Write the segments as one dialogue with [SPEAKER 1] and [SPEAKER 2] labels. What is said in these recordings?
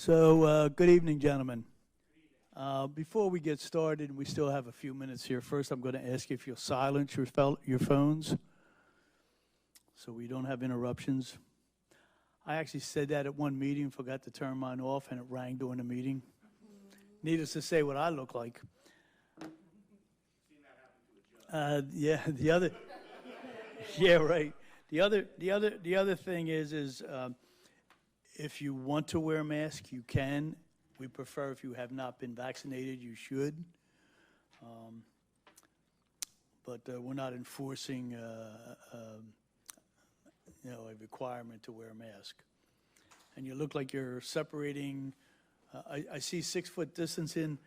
[SPEAKER 1] Good evening, gentlemen. Before we get started, we still have a few minutes here. First, I'm going to ask you if you'll silence your phones so we don't have interruptions. I actually said that at one meeting, forgot to turn mine off, and it rang during the meeting. Needless to say what I look like. Yeah, the other, yeah, right. The other thing is if you want to wear a mask, you can. We prefer if you have not been vaccinated, you should. But we're not enforcing, a requirement to wear a mask. And you look like you're separating. I see 6 foot distance in.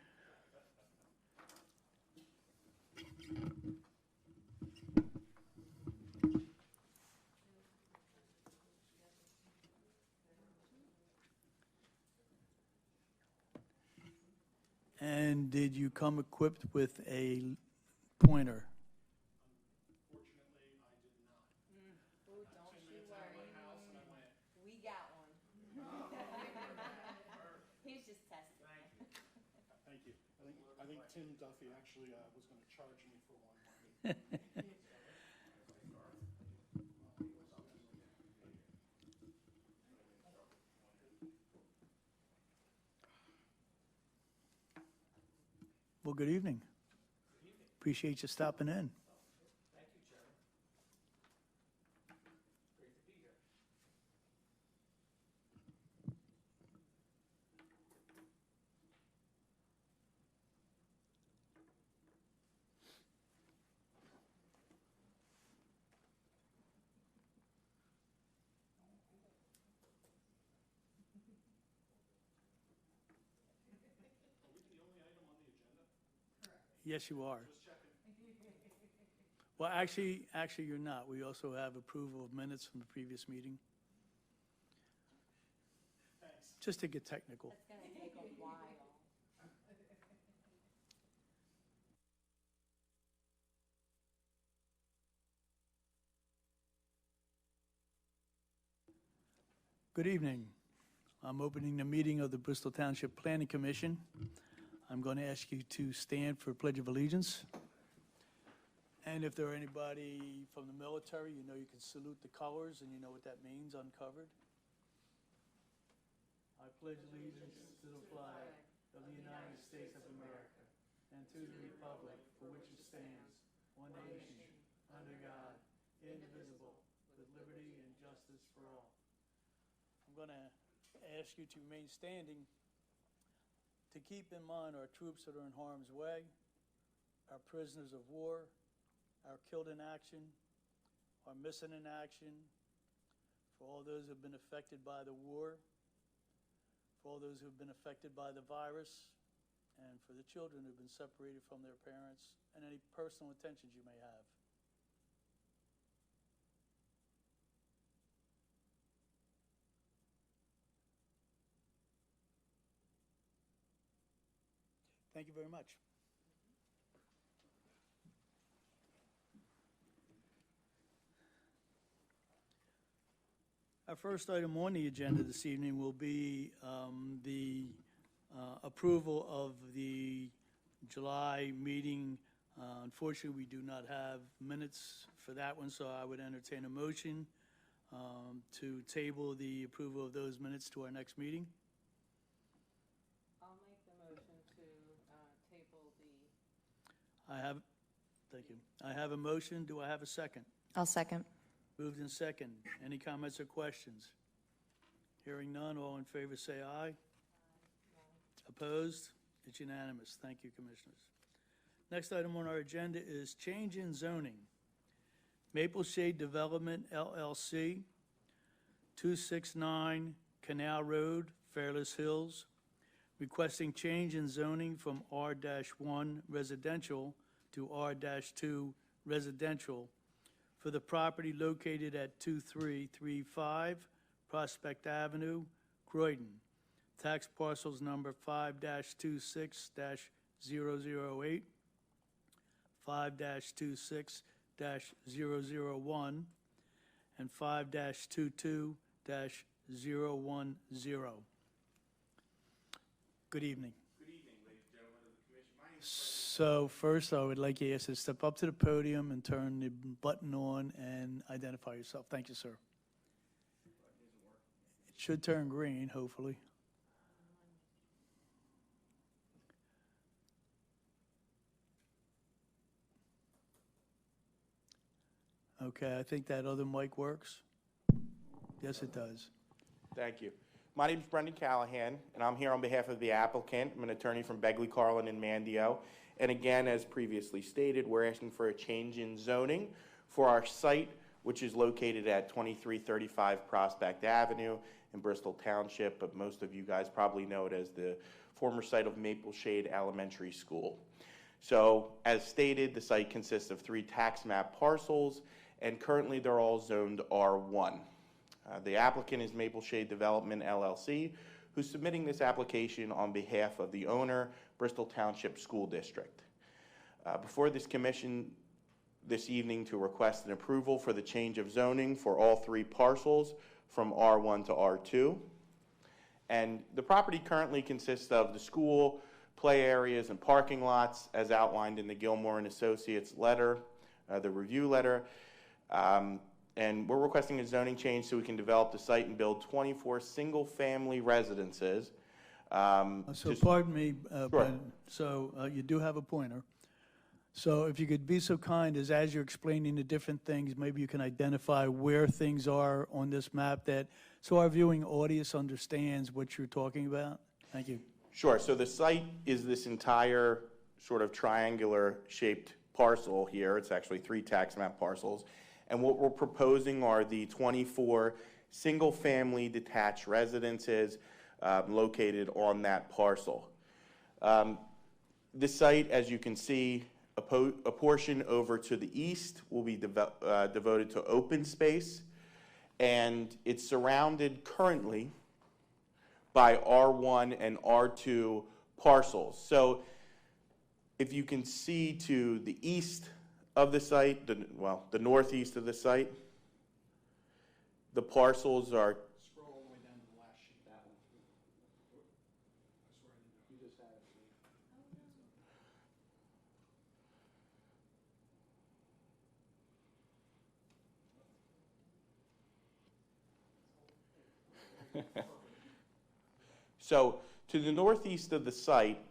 [SPEAKER 1] And did you come equipped with a pointer?
[SPEAKER 2] Unfortunately, I did not.
[SPEAKER 3] Oh, don't you worry. We got one. He's just testing it.
[SPEAKER 2] Thank you. I think Tim Duffy actually was going to charge me for one.
[SPEAKER 1] Well, good evening. Appreciate you stopping in.
[SPEAKER 4] Thank you, Chairman. Great to be here.
[SPEAKER 2] Are we the only item on the agenda?
[SPEAKER 1] Yes, you are.
[SPEAKER 2] Just checking.
[SPEAKER 1] Well, actually, you're not. We also have approval of minutes from the previous meeting,
[SPEAKER 2] Thanks.
[SPEAKER 1] just to get technical.
[SPEAKER 3] It's gonna take a while.
[SPEAKER 1] Good evening. I'm opening the meeting of the Bristol Township Planning Commission. I'm going to ask you to stand for Pledge of Allegiance. And if there are anybody from the military, you know you can salute the colors, and you know what that means, uncovered. I pledge allegiance to the flag of the United States of America and to the republic for which it stands, one nation, under God, indivisible, with liberty and justice for all. I'm going to ask you to remain standing to keep in mind our troops that are in harm's way, our prisoners of war, our killed in action, our missing in action, for all those who have been affected by the war, for all those who have been affected by the virus, and for the children who have been separated from their parents, and any personal intentions you may have. Thank you very much. Our first item on the agenda this evening will be the approval of the July meeting. Unfortunately, we do not have minutes for that one, so I would entertain a motion to table the approval of those minutes to our next meeting.
[SPEAKER 3] I'll make the motion to table the.
[SPEAKER 1] Thank you. I have a motion. Do I have a second?
[SPEAKER 5] I'll second.
[SPEAKER 1] Moved in second. Any comments or questions? Hearing none, all in favor say aye. Opposed? It's unanimous. Thank you, Commissioners. Next item on our agenda is change in zoning. Maple Shade Development LLC, 269 Canal Road, Fairless Hills, requesting change in zoning from R-1 residential to R-2 residential for the property located at 2335 Prospect Avenue, Croydon. Tax parcels number 5-26-008, 5-26-001, and 5-22-010. Good evening.
[SPEAKER 5] Good evening, ladies and gentlemen of the commission. My name is
[SPEAKER 1] So first, I would like you to step up to the podium and turn the button on and identify yourself. Thank you, sir. It should turn green, hopefully. Okay, I think that other mic works. Yes, it does.
[SPEAKER 5] Thank you. My name is Brendan Callahan, and I'm here on behalf of the applicant. I'm an attorney from Begley, Carlin, and Mandio. And again, as previously stated, we're asking for a change in zoning for our site, which is located at 2335 Prospect Avenue in Bristol Township, but most of you guys probably know it as the former site of Maple Shade Elementary School. So, as stated, the site consists of 3 tax map parcels, and currently they're all zoned R1. The applicant is Maple Shade Development, LLC, who's submitting this application on behalf of the owner, Bristol Township School District. Before this commission this evening to request an approval for the change of zoning for all 3 parcels from R1 to R2. And the property currently consists of the school, play areas, and parking lots as outlined in the Gilmore and Associates letter, the review letter. And we're requesting a zoning change so we can develop the site and build 24 single-family residences.
[SPEAKER 1] So pardon me,
[SPEAKER 5] Sure.
[SPEAKER 1] Brendan. So you do have a pointer. So if you could be so kind as you're explaining the different things, maybe you can identify where things are on this map so our viewing audience understands what you're talking about. Thank you.
[SPEAKER 5] Sure. So the site is this entire sort of triangular-shaped parcel here. It's actually 3 tax map parcels. And what we're proposing are the 24 single-family detached residences located on that parcel. This site, as you can see, a portion over to the east will be devoted to open space, and it's surrounded currently by R1 and R2 parcels. So if you can see to the east of the site, the northeast of the site, the parcels are.
[SPEAKER 2] Scroll all the way down to the last sheet. That one. I swear I didn't know. You just had it.
[SPEAKER 5] So to the northeast of the site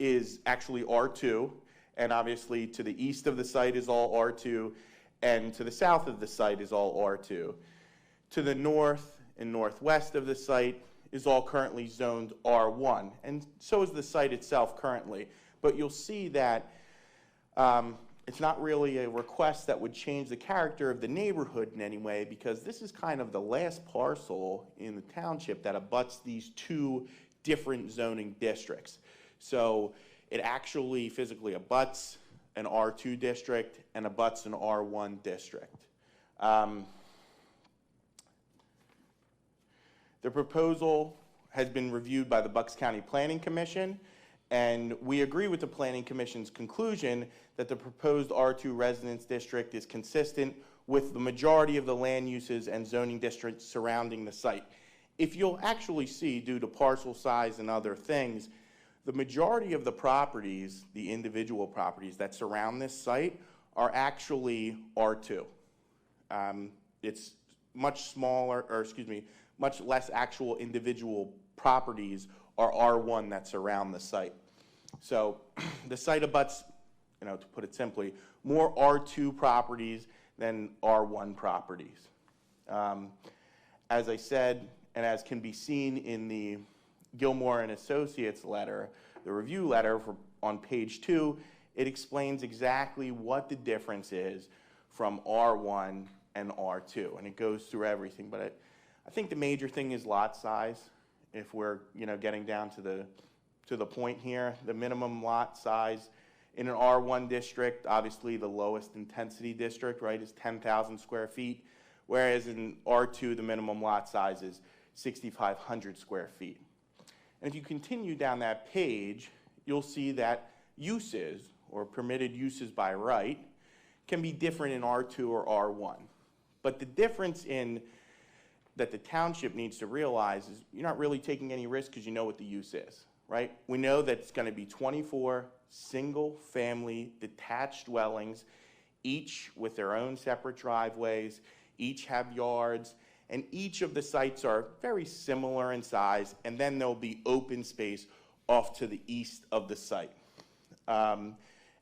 [SPEAKER 5] is actually R2, and obviously to the east of the site is all R2, and to the south of the site is all R2. To the north and northwest of the site is all currently zoned R1, and so is the site itself currently. But you'll see that it's not really a request that would change the character of the neighborhood in any way, because this is kind of the last parcel in the township that abuts these 2 different zoning districts. So it actually physically abuts an R2 district and abuts an R1 district. The proposal has been reviewed by the Bucks County Planning Commission, and we agree with the Planning Commission's conclusion that the proposed R2 residence district is consistent with the majority of the land uses and zoning districts surrounding the site. If you'll actually see, due to parcel size and other things, the majority of the properties, the individual properties that surround this site, are actually R2. It's much smaller, much less actual individual properties are R1 that surround the site. So the site abuts, to put it simply, more R2 properties than R1 properties. As I said, and as can be seen in the Gilmore and Associates letter, the review letter on page 2, it explains exactly what the difference is from R1 and R2, and it goes through everything. But I think the major thing is lot size. If we're getting down to the point here, the minimum lot size in an R1 district, obviously the lowest intensity district, right, is 10,000 square feet, whereas in R2 the minimum lot size is 6,500 square feet. And if you continue down that page, you'll see that uses, or permitted uses by right, can be different in R2 or R1. But the difference in that the township needs to realize is you're not really taking any risk because you know what the use is, right? We know that it's going to be 24 single-family detached dwellings, each with their own separate driveways, each have yards, and each of the sites are very similar in size, and then there'll be open space off to the east of the site.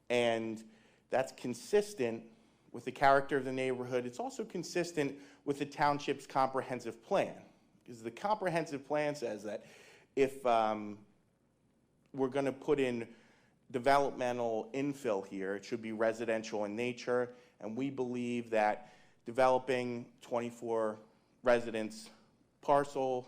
[SPEAKER 5] And that's consistent with the character of the neighborhood. It's also consistent with the township's comprehensive plan, because the comprehensive plan says that if we're going to put in developmental infill here, it should be residential in nature, and we believe that developing 24 residence 24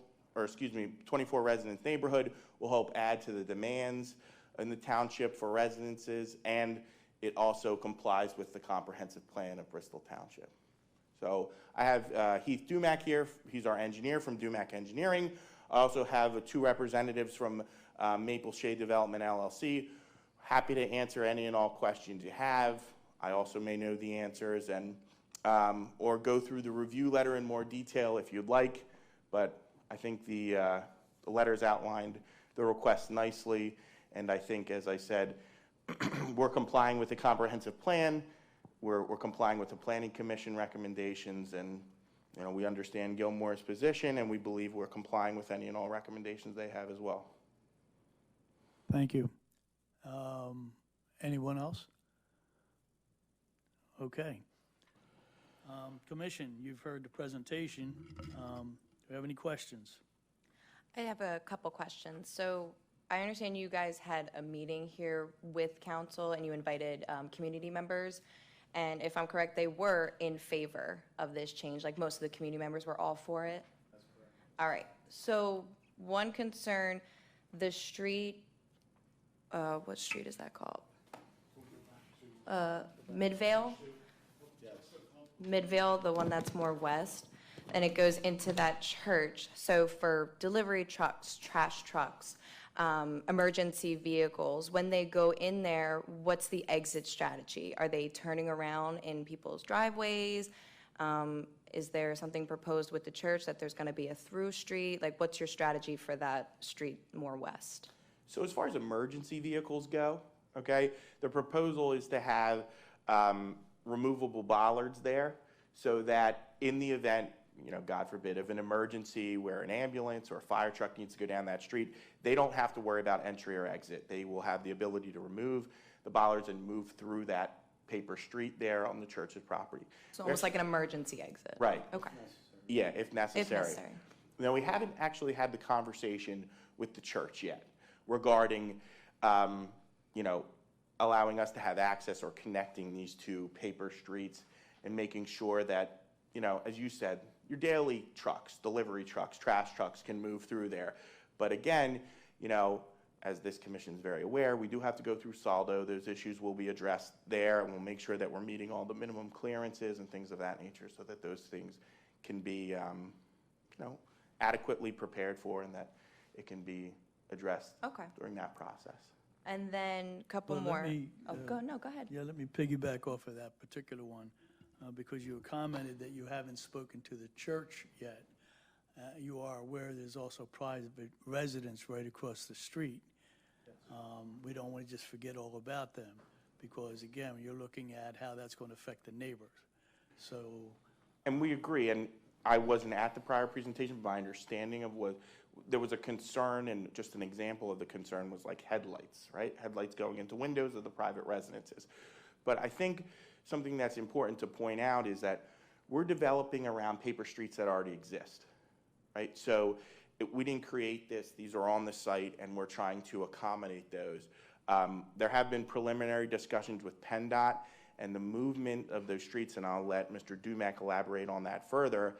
[SPEAKER 5] residence neighborhood will help add to the demands in the township for residences, and it also complies with the comprehensive plan of Bristol Township. So I have Heath Dumack here. He's our engineer from Dumack Engineering. I also have 2 representatives from Maple Shade Development LLC. Happy to answer any and all questions you have. I also may know the answers and or go through the review letter in more detail if you'd like, but I think the letter's outlined the request nicely, and I think, as I said, we're complying with the comprehensive plan, we're complying with the Planning Commission recommendations, and we understand Gilmore's position, and we believe we're complying with any and all recommendations they have as well.
[SPEAKER 1] Thank you. Anyone else? Okay. Commission, you've heard the presentation. Do you have any questions?
[SPEAKER 6] I have a couple questions. So I understand you guys had a meeting here with council and you invited community members. And if I'm correct, they were in favor of this change. Like most of the community members were all for it? That's correct. All right. So one concern, the street, what street is that called? Midvale? Midvale, the one that's more west, and it goes into that church. So for delivery trucks, trash trucks, emergency vehicles, when they go in there, what's the exit strategy? Are they turning around in people's driveways? Is there something proposed with the church that there's going to be a through street? Like, what's your strategy for that street more west?
[SPEAKER 5] So as far as emergency vehicles go, okay, the proposal is to have removable bollards there so that in the event, God forbid, of an emergency where an ambulance or a fire truck needs to go down that street, they don't have to worry about entry or exit. They will have the ability to remove the bollards and move through that paper street there on the church's property.
[SPEAKER 6] So almost like an emergency exit.
[SPEAKER 5] Right.
[SPEAKER 6] Okay.
[SPEAKER 5] Yeah, if necessary.
[SPEAKER 6] If necessary.
[SPEAKER 5] Now, we haven't actually had the conversation with the church yet regarding, allowing us to have access or connecting these two paper streets and making sure that, as you said, your daily trucks, delivery trucks, trash trucks can move through there. But again, as this commission is very aware, we do have to go through SALDO. Those issues will be addressed there, and we'll make sure that we're meeting all the minimum clearances and things of that nature so that those things can be, adequately prepared for and that it can be addressed during that process.
[SPEAKER 6] And then a couple
[SPEAKER 1] Well,
[SPEAKER 6] more.
[SPEAKER 1] let me,
[SPEAKER 6] go ahead.
[SPEAKER 1] Yeah, let me piggyback off of that particular one because you commented that you haven't spoken to the church yet. You are aware there's also private residents right across the street. We don't want to just forget all about them because, again, you're looking at how that's going to affect the neighbors. So,
[SPEAKER 5] and we agree, and I wasn't at the prior presentation, but my understanding of what there was a concern, and just an example of the concern was like headlights, right? Headlights going into windows of the private residences. But I think something that's important to point out is that we're developing around paper streets that already exist, right? So we didn't create this. These are on the site, and we're trying to accommodate those. There have been preliminary discussions with PennDOT and the movement of those streets, and I'll let Mr. Dumack elaborate on that further.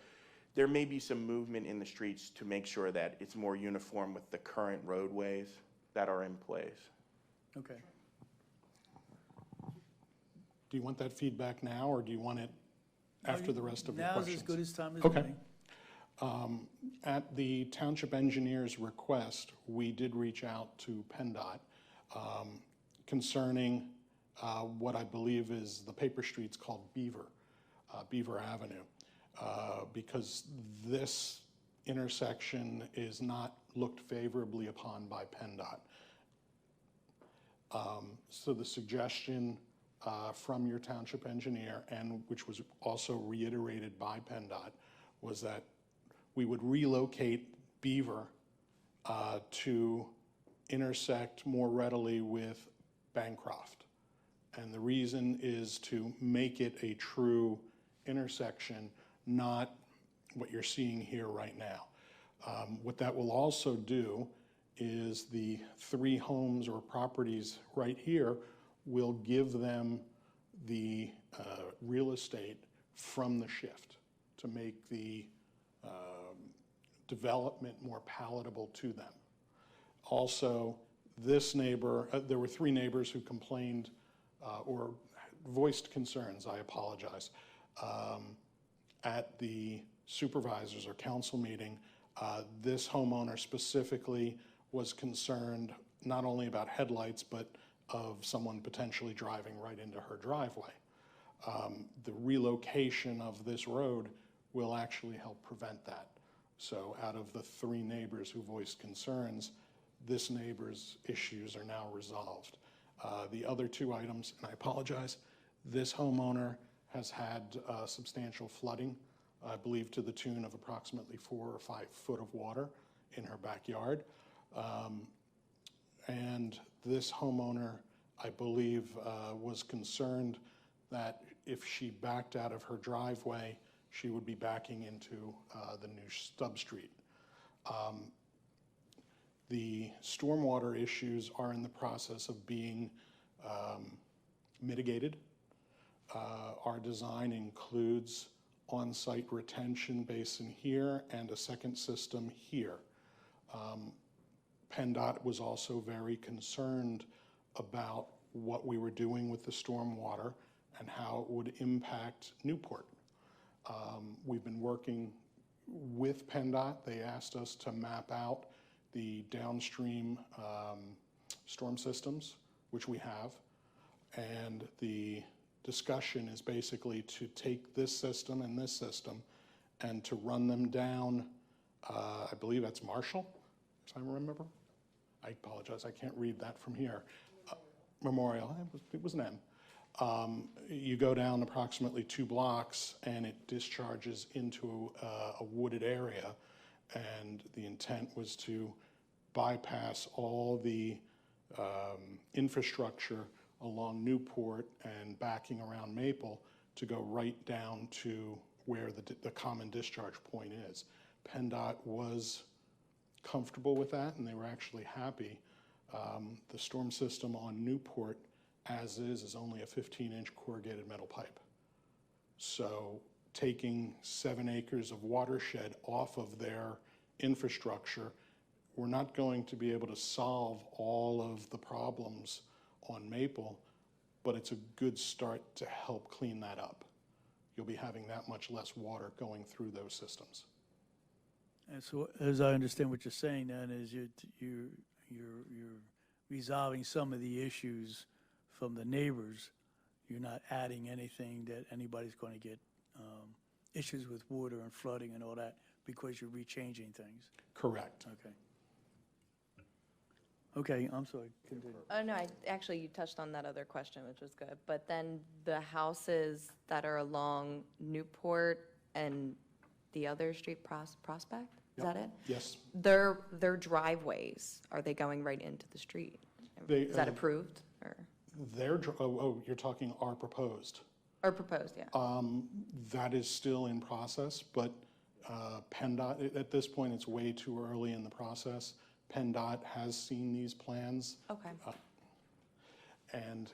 [SPEAKER 5] There may be some movement in the streets to make sure that it's more uniform with the current roadways that are in place.
[SPEAKER 1] okay.
[SPEAKER 2] Do you want that feedback now, or do you want it after the rest of the questions?
[SPEAKER 1] Now's as good as time as
[SPEAKER 2] Okay.
[SPEAKER 1] any.
[SPEAKER 2] At the township engineer's request, we did reach out to PennDOT concerning what I believe is the paper streets called Beaver Avenue. because this intersection is not looked favorably upon by PennDOT. So the suggestion from your township engineer, and which was also reiterated by PennDOT, was that we would relocate Beaver to intersect more readily with Bancroft. And the reason is to make it a true intersection, not what you're seeing here right now. What that will also do is the 3 homes or properties right here will give them the real estate from the shift to make the development more palatable to them. Also, this neighbor, there were 3 neighbors who complained or voiced concerns, I apologize, at the supervisors or council meeting. This homeowner specifically was concerned not only about headlights, but of someone potentially driving right into her driveway. The relocation of this road will actually help prevent that. So out of the 3 neighbors who voiced concerns, this neighbor's issues are now resolved. The other 2 items, and I apologize, this homeowner has had substantial flooding, I believe to the tune of approximately 4 or 5 foot of water in her backyard. And this homeowner, I believe, was concerned that if she backed out of her driveway, she would be backing into the new stub street. The stormwater issues are in the process of being mitigated. Our design includes on-site retention basin here and a second system here. PennDOT was also very concerned about what we were doing with the stormwater and how it would impact Newport. We've been working with PennDOT. They asked us to map out the downstream storm systems, which we have, and the discussion is basically to take this system and this system and to run them down, I believe that's Marshall, if I remember. I apologize, I can't read that from here. Memorial, it was an M. You go down approximately 2 blocks and it discharges into a wooded area, and the intent was to bypass all the infrastructure along Newport and backing around Maple to go right down to where the common discharge point is. PennDOT was comfortable with that, and they were actually happy. The storm system on Newport, as is only a 15-inch corrugated metal pipe. So taking 7 acres of watershed off of their infrastructure, we're not going to be able to solve all of the problems on Maple, but it's a good start to help clean that up. You'll be having that much less water going through those systems.
[SPEAKER 1] And so, as I understand what you're saying, then, is you're resolving some of the issues from the neighbors. You're not adding anything that anybody's going to get issues with water and flooding and all that because you're rechanging things.
[SPEAKER 2] Correct.
[SPEAKER 1] Okay. Okay, I'm sorry. Continue.
[SPEAKER 6] Oh, no, actually, you touched on that other question, which was good. But then the houses that are along Newport and the other street, Prospect, is that it?
[SPEAKER 2] Yes.
[SPEAKER 6] Their driveways, are they going right into the street? Is that approved or
[SPEAKER 2] You're talking our proposed.
[SPEAKER 6] proposed, yeah?
[SPEAKER 2] That is still in process, but PennDOT, at this point, it's way too early in the process. PennDOT has seen these plans.
[SPEAKER 6] Okay.
[SPEAKER 2] And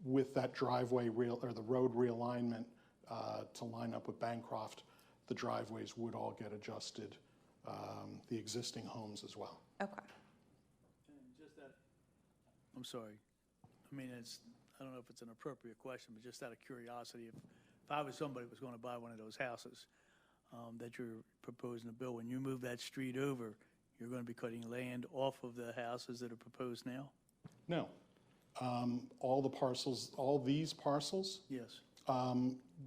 [SPEAKER 2] with that driveway or the road realignment to line up with Bancroft, the driveways would all get adjusted, the existing homes as well.
[SPEAKER 6] Okay.
[SPEAKER 1] And just that, I'm sorry. I mean, I don't know if it's an appropriate question, but just out of curiosity, if I was somebody who was going to buy one of those houses that you're proposing to build, when you move that street over, you're going to be cutting land off of the houses that are proposed now?
[SPEAKER 2] No. All these parcels,
[SPEAKER 1] Yes.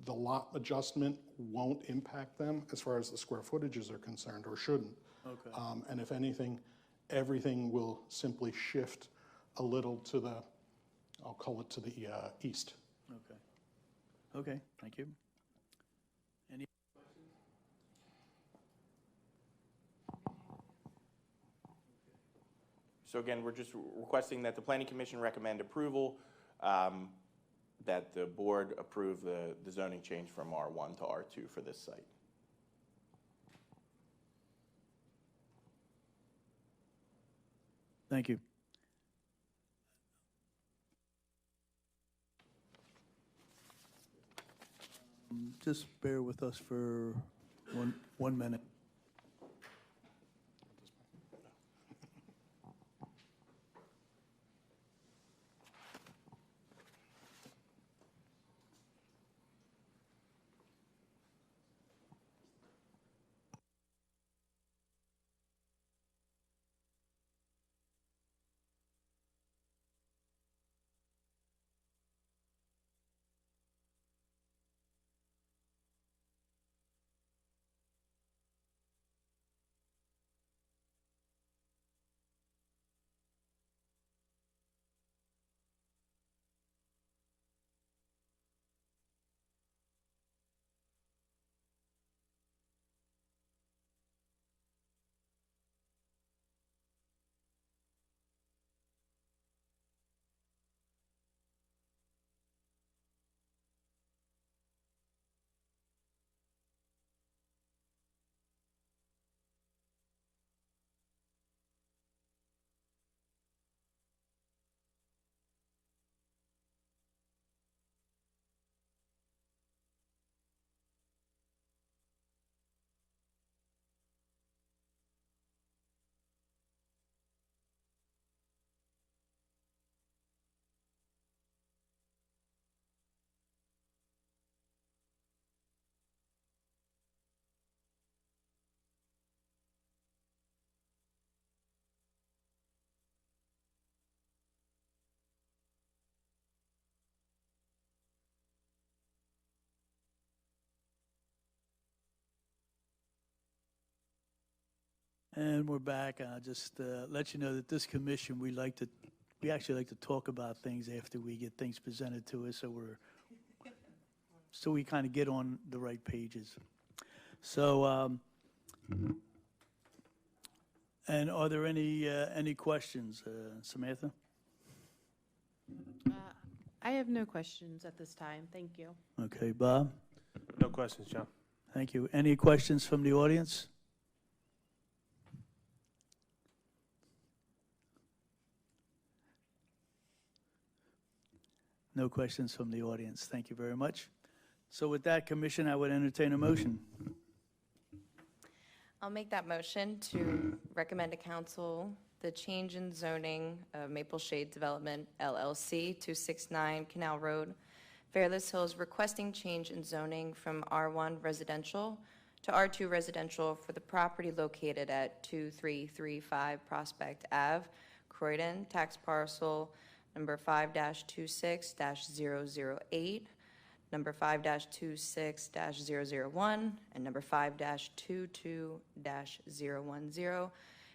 [SPEAKER 2] the lot adjustment won't impact them as far as the square footages are concerned, or shouldn't.
[SPEAKER 1] Okay.
[SPEAKER 2] And if anything, everything will simply shift a little to the, I'll call it to the east.
[SPEAKER 1] Okay. Okay, thank you. Any?
[SPEAKER 5] So again, we're just requesting that the planning commission recommend approval, that the board approve the zoning change from R1 to R2 for this site.
[SPEAKER 1] Thank you. Just bear with us for one minute. And we're back. I'll just let you know that this commission, we actually like to talk about things after we get things presented to us, so we kind of get on the right pages. So, and are there any questions, Samantha?
[SPEAKER 7] I have no questions at this time. Thank you.
[SPEAKER 1] Okay, Bob?
[SPEAKER 8] No questions, John.
[SPEAKER 1] Thank you. Any questions from the audience? No questions from the audience. Thank you very much. So with that, Commission, I would entertain a motion.
[SPEAKER 6] I'll make that motion to recommend to council the change in zoning of Maple Shade Development LLC, 269 Canal Road, Fairless Hills, requesting change in zoning from R1 residential to R2 residential for the property located at 2335 Prospect Ave, Croydon, tax parcel number 5-26-008, number 5-26-001, and number 5-22-010,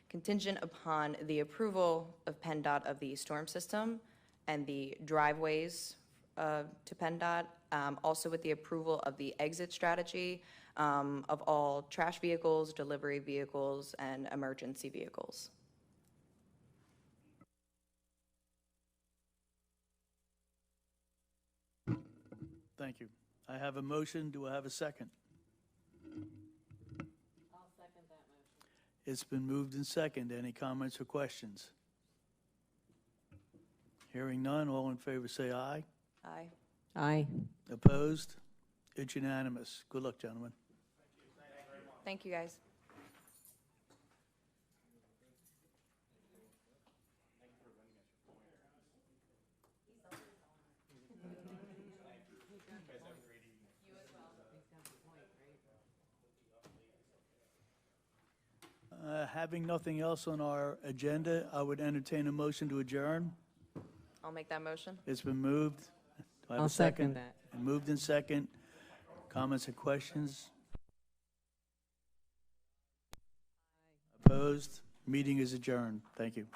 [SPEAKER 6] contingent upon the approval of PennDOT of the storm system and the driveways to PennDOT, also with the approval of the exit strategy of all trash vehicles, delivery vehicles, and emergency vehicles.
[SPEAKER 1] Thank you. I have a motion. Do I have a second?
[SPEAKER 3] I'll second that motion.
[SPEAKER 1] It's been moved and seconded. Any comments or questions? Hearing none, all in favor say aye.
[SPEAKER 6] Aye.
[SPEAKER 7] Aye.
[SPEAKER 1] Opposed? It's unanimous. Good luck, gentlemen.
[SPEAKER 6] Thank you, guys.
[SPEAKER 1] Having nothing else on our agenda, I would entertain a motion to adjourn.
[SPEAKER 6] I'll make that motion.
[SPEAKER 1] It's been moved. Do I have
[SPEAKER 7] I'll
[SPEAKER 1] a
[SPEAKER 7] second that.
[SPEAKER 1] And moved in second. Comments or questions? Opposed? Meeting is adjourned. Thank you.